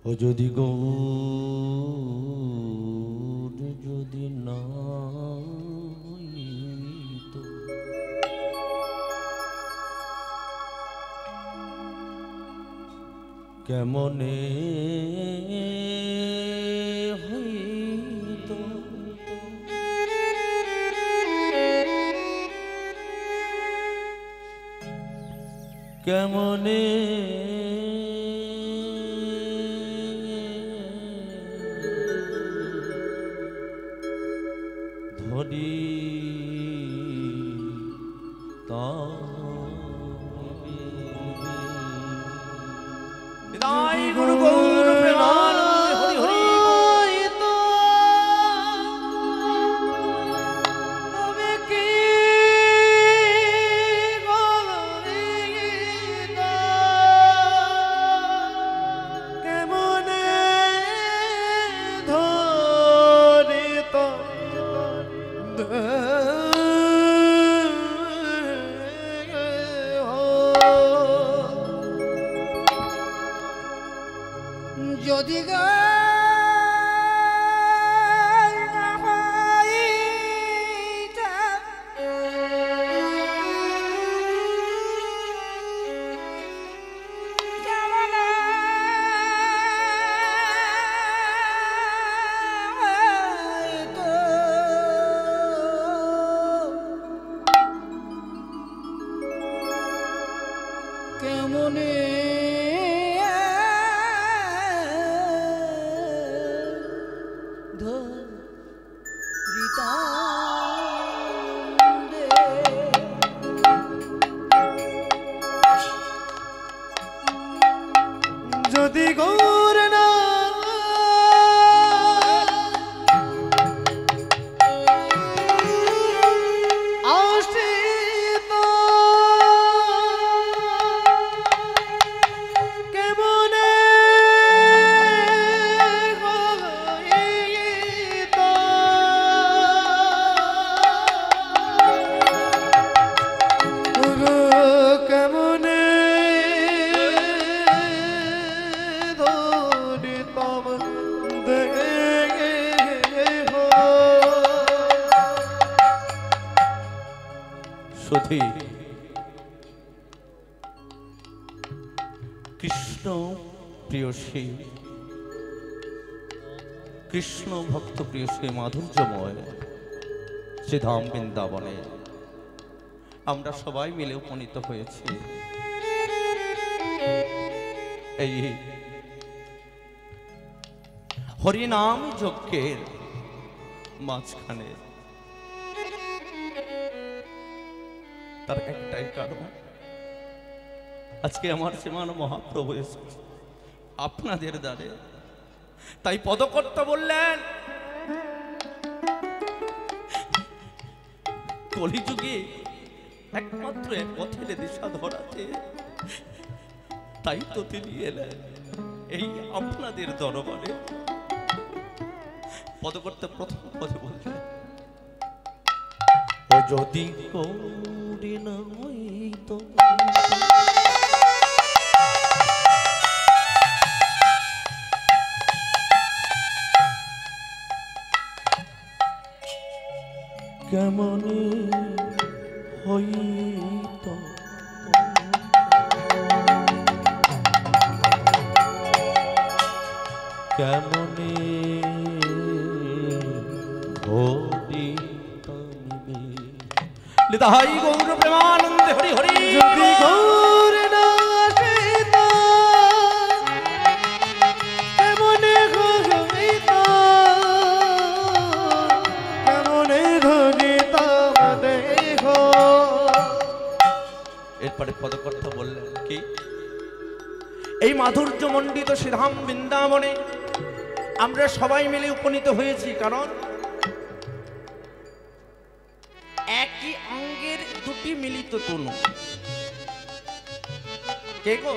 ও যদি গৌর যদি না হইতো, কেমনে হইতো, কেমনে ধরি তাই গুরু গৌর প্রেমানন্দে হরি হরি। যদি কেমনে যদি গৌর না আসিত, কেমনে হইত, কেমনে সতী কৃষ্ণ প্রিয়সী, কৃষ্ণ ভক্ত প্রিয়সী মাধুর্যময় শ্রীধাম বৃন্দাবনে আমরা সবাই মিলে উপনীত হয়েছি। এই হরিনাম যজ্ঞের মাঝখানে তার একটাই কারণ, আজকে আমার শ্রীমান মহাপ্রভু এসেছে আপনাদের দ্বারে। তাই পদকর্তা বললেন, কলিযুগে একমাত্র এক পথের দিশা ধরাতে, তাই তো তিনি এলেন এই আপনাদের দরবারে। পদকর্তা প্রথম পদে বললেন, ও যদি গৌরী না হইতো, কেমনে হইতো, কেমনে নিতাই গৌর প্রেমানন্দে হরি হরি। যদি গৌর না আসিত, কেমনে হইত, কেমনে ধরিতাম দেহ। এরপরে পদকর্তা বললেন কি, এই মাধুর্য মণ্ডিত শ্রীধাম বৃন্দাবনে আমরা সবাই মিলে উপনীত হয়েছি, কারণ একই অঙ্গের দুটি মিলিত তনু। কে গো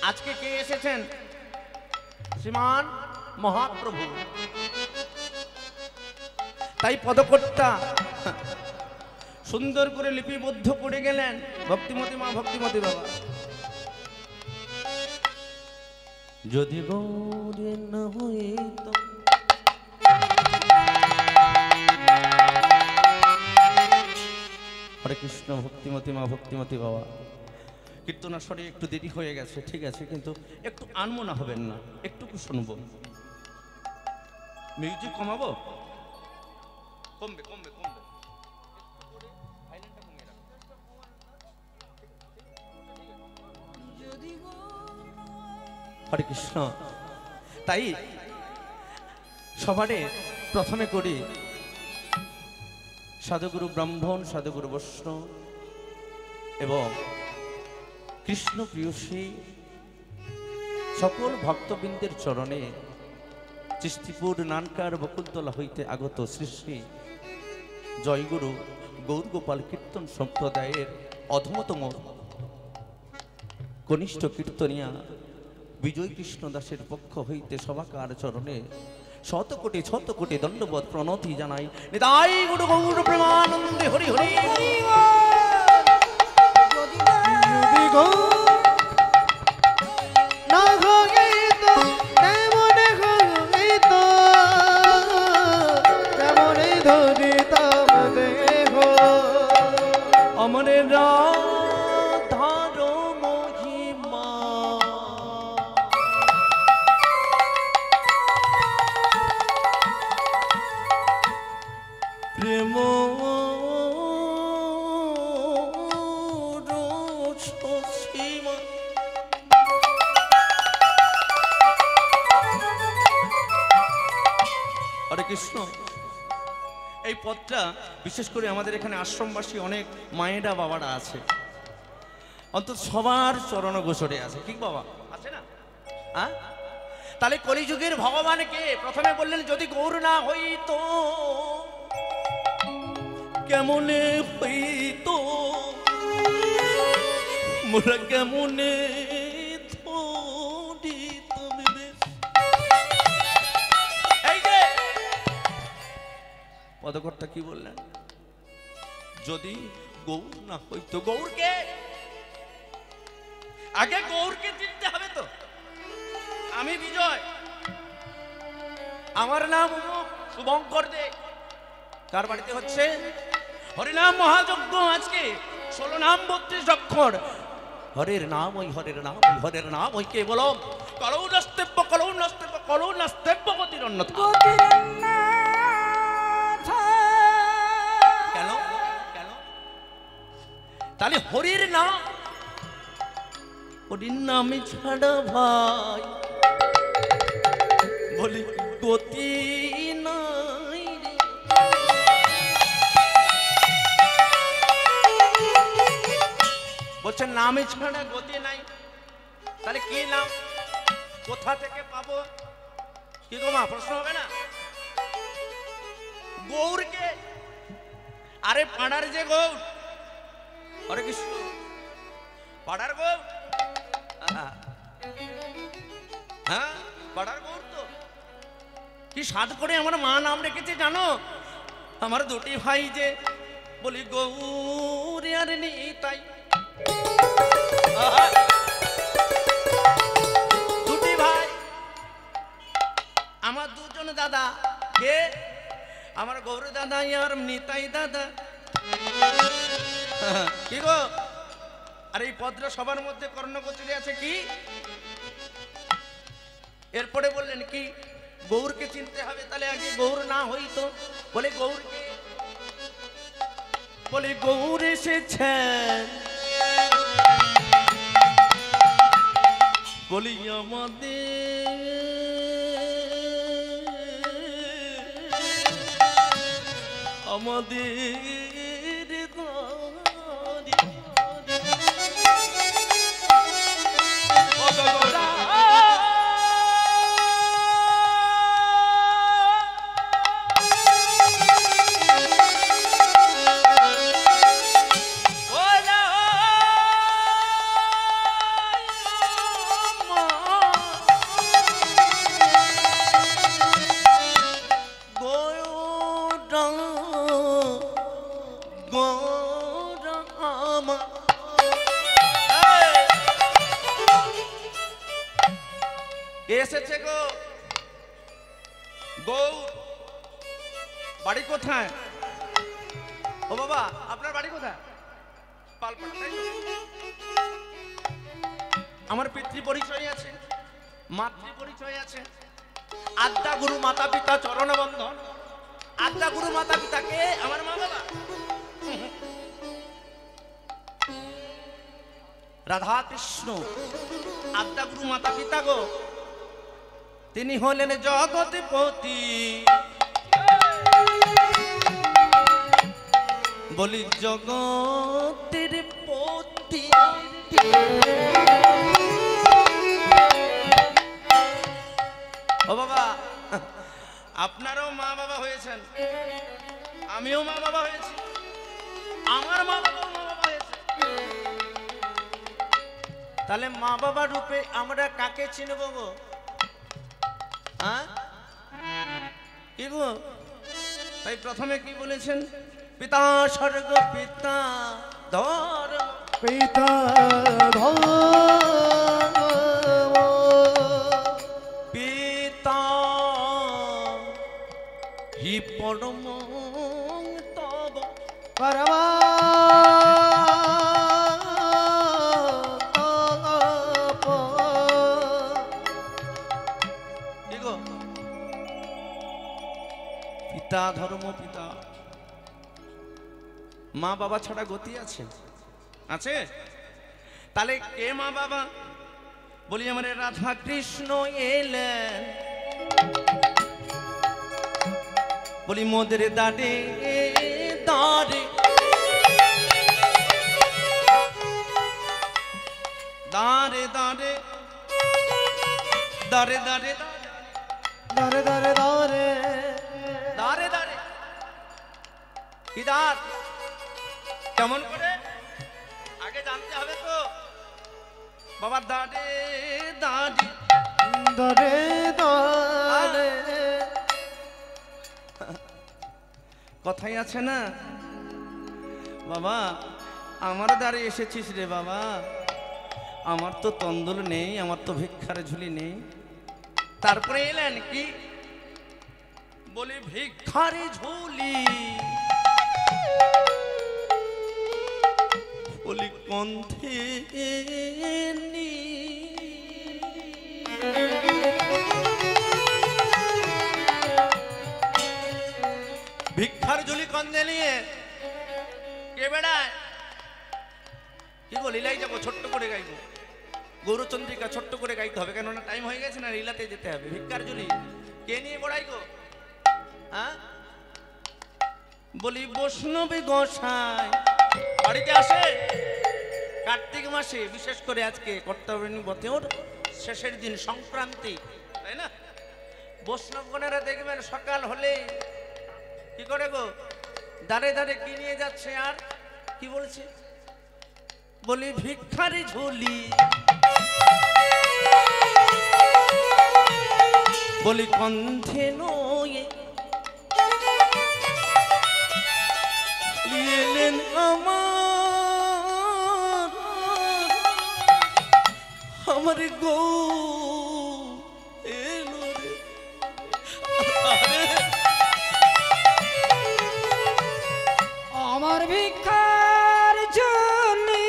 আজকে কে এসেছেন? শ্রীমান মহাপ্রভু। তাই পদকর্তা সুন্দর করে লিপিবদ্ধ করে গেলেন, ভক্তিমতী মা, ভক্তিমতী বাবা। যদি গৌরে না হইত হরে কৃষ্ণ। ভক্তিমতী মা, ভক্তিমতী বাবা, কীর্তনাস্বরে একটু দেরি হয়ে গেছে, ঠিক আছে, কিন্তু একটু আনমনা হবেন না, একটুকু শুনবো। মিউজিক কমাবো? কমবে কমবে কমবে। হরে কৃষ্ণ। তাই সবারে প্রথমে করি সাধুগুরু ব্রাহ্মণ, সাধুগুরু বৈষ্ণব এবং কৃষ্ণ প্রিয়সী সকল ভক্তবৃন্দের চরণে চিস্তিপুর নানকার বকুলতলা হইতে আগত শ্রী শ্রী জয়গুরু গৌরগোপাল কীর্তন সম্প্রদায়ের অধমতম কনিষ্ঠ কীর্তনিয়া বিজয় কৃষ্ণ দাসের পক্ষ হইতে সবাকার চরণে শত কোটি দণ্ডবত প্রণতি জানাই। নিতাই গুরু গৌর প্রেমানন্দে হরি হরি। অমরের রাধার মহিমা প্রেম সীমা। হরে কৃষ্ণ। এই পথটা বিশেষ করে আমাদের এখানে আশ্রমবাসী অনেক মায়েরা বাবারা আছে, অন্তত সবার চরণ গোচরে আছে, ঠিক বাবা আছে না? হ্যাঁ, তাহলে কলিযুগের ভগবানকে প্রথমে বললেন যদি গৌর না হইতো কেমনে হইতো, মোরা কেমনে পদকর্তা কি বললেন? যদি গৌর না হইতো। গৌরকে আগে গৌরকে চিনতে হবে তো। আমি বিজয়, আমার নাম শুভঙ্কর দে। কার বাড়িতে হচ্ছে হরিনাম মহাযজ্ঞ। আজকে 16 নাম 32 অক্ষর। হরের নাম ওই, হরের নাম ওই, হরের নাম ওই কেবলম কলৌ নাস্তেব্য কলৌ নাস্তেব্য কলৌ নাস্তেব্য গতির অন্যথা। কেন কেন? তাহলে হরির নাম, হরির নামে ছাড়া ভাই বলি গতি নাই। বলছেন নামে ছাড়া গতি নাই, তাহলে কি নাম কোথা থেকে পাবো? কি গো মা, প্রশ্ন হবে না? গৌরকে, আরে পাড়ার যে গৌর, হরে কৃষ্ণ, পাড়ার গৌর, হ্যাঁ পাড়ার গৌর তো কি সাধ করে আমার মা নাম রেখেছে জানো? আমার দুটি ভাই যে বলি গৌর আর নিতাই, দুটি ভাই, আমার দুজন দাদা। কে? আমার গৌর দাদা আর নিতাই দাদা। কি গো, আর এই পদরা সবার মধ্যে কর্ণগোচরে আছে কি? এরপরে বললেন কি গৌরকে চিনতে হবে, তাহলে আগে গৌর না হইতো। বলে গৌরকে, বলে গৌর এসেছেন বলি আমাদের এসেছে গো গৌ, বাড়ি কোথায়? ও বাবা, আপনার বাড়ি কোথায়? পালপাড়া, তাই তো? আমার পিতৃ পরিচয় আছে, মাতৃ পরিচয় আছে, আদ্যা গুরু মাতা পিতা চরণ বন্ধন। আদ্যা গুরু মাতা পিতাকে আমার মা বাবা। রাধা কৃষ্ণ আদ্যা গুরু মাতা পিতা গো, তিনি হলেন জগৎপতি। বলি জগতের পতি। ও বাবা, আপনারও মা বাবা হয়েছেন, আমিও মা বাবা হয়েছি, আমার মা বাবাও মা বাবা হয়েছে। তাহলে মা বাবা রূপে আমরা কাকে চিনব গো? হ্যাঁ কি গো? তাই প্রথমে কি বলেছেন? পিতা স্বর্গ পিতা ধর্ম, পিতা ধর্ম, পিতা হি পরম তব পরমা কি গো? পিতা ধর্ম পিতা। মা বাবা ছাড়া গতি আছে? আছে? তাহলে কে মা বাবা? বলি আমার রাধা কৃষ্ণ এলেন, বলি মোদের দাঁড়ে দাঁড়ে দাঁড়ে দাঁড়ে দাঁড়ে দাঁড়ে দরে দরে দরে দাঁড়ে দাঁড়ে কি দাঁড়? কেমন করে? আগে জানতে হবে তো। বাবা দাঁড়ে দাঁড়ে দরে দরে কথাই আছে না বাবা, আমারও দাঁড়িয়ে এসেছিস রে বাবা। আমার তো তন্দুল নেই, আমার তো ভিক্ষার ঝুলি নেই। তারপরে এলেন কি? বলি ভিক্ষার ঝুলি, বলি কণ্ঠে নি। ভিক্ষার ঝুলি কন্দে নিয়ে কে বেড়ায়? কি গো, লীলাই যাবো, ছোট্ট করে গাইবো গৌরচন্দ্রিকা, ছোট্ট করে গাইতে হবে, কেননা টাইম হয়ে গেছে না, লীলাতে যেতে হবে। ভিক্ষার ঝুলি কে নিয়ে বেড়াই গো? হ্যাঁ বলি বৈষ্ণবী গোসাই বাড়িতে আসে কার্তিক মাসে, বিশেষ করে আজকে কর্তব্যনী বতেওর শেষের দিন, সংক্রান্তি, তাই না? বৈষ্ণবগণেরা দেখবেন সকাল হলে কি করে গো? দাঁড়ে দাঁড়ে কি নিয়ে যাচ্ছে? আর কি বলছে? বলি ভিক্ষারি ঝুলি, বলি কণ্ঠে নয়ে এলেন আমার গো এলো রে। আমার ভিক্ষার ঝুলি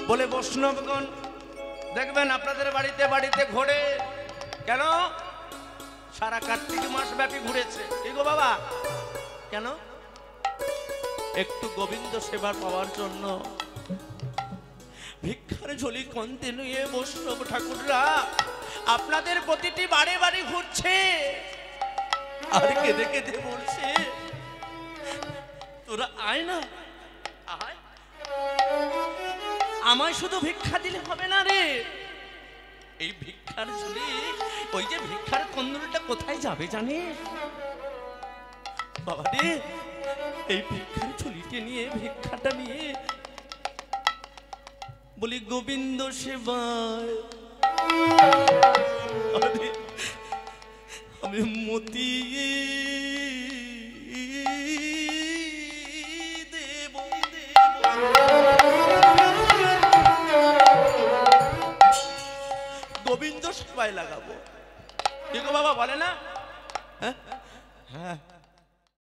বলে বৈষ্ণবগণ দেখবেন আপনাদের বাড়িতে বাড়িতে ঘোরে। কেন? সারা কার্তিক মাস ব্যাপী ঘুরেছে। কি গো বাবা? কেন? একটু গোবিন্দ সেবা পাওয়ার জন্য। ভিক্ষার ঝুলি কন্তে নিয়ে বৈষ্ণব ঠাকুররা আপনাদের প্রতিটি বাড়ি বাড়ি ঘুরছে, আর কেঁদে কেঁদে বলছে তোরা আয় না, আয়, আমায় শুধু ভিক্ষা দিলে হবে না রে। এই ভিক্ষা ভিক্ষার ঝুলি, ওই যে ভিক্ষার কন্দলটা কোথায় যাবে জানিস বাবা রে? এই ভিক্ষার ঝুলিকে নিয়ে, ভিক্ষাটা নিয়ে বলি গোবিন্দ সেবায় আমি মতি দেব গোবিন্দ সেবায় লাগাবো। দেখো বাবা বলে না, হ্যাঁ হ্যাঁ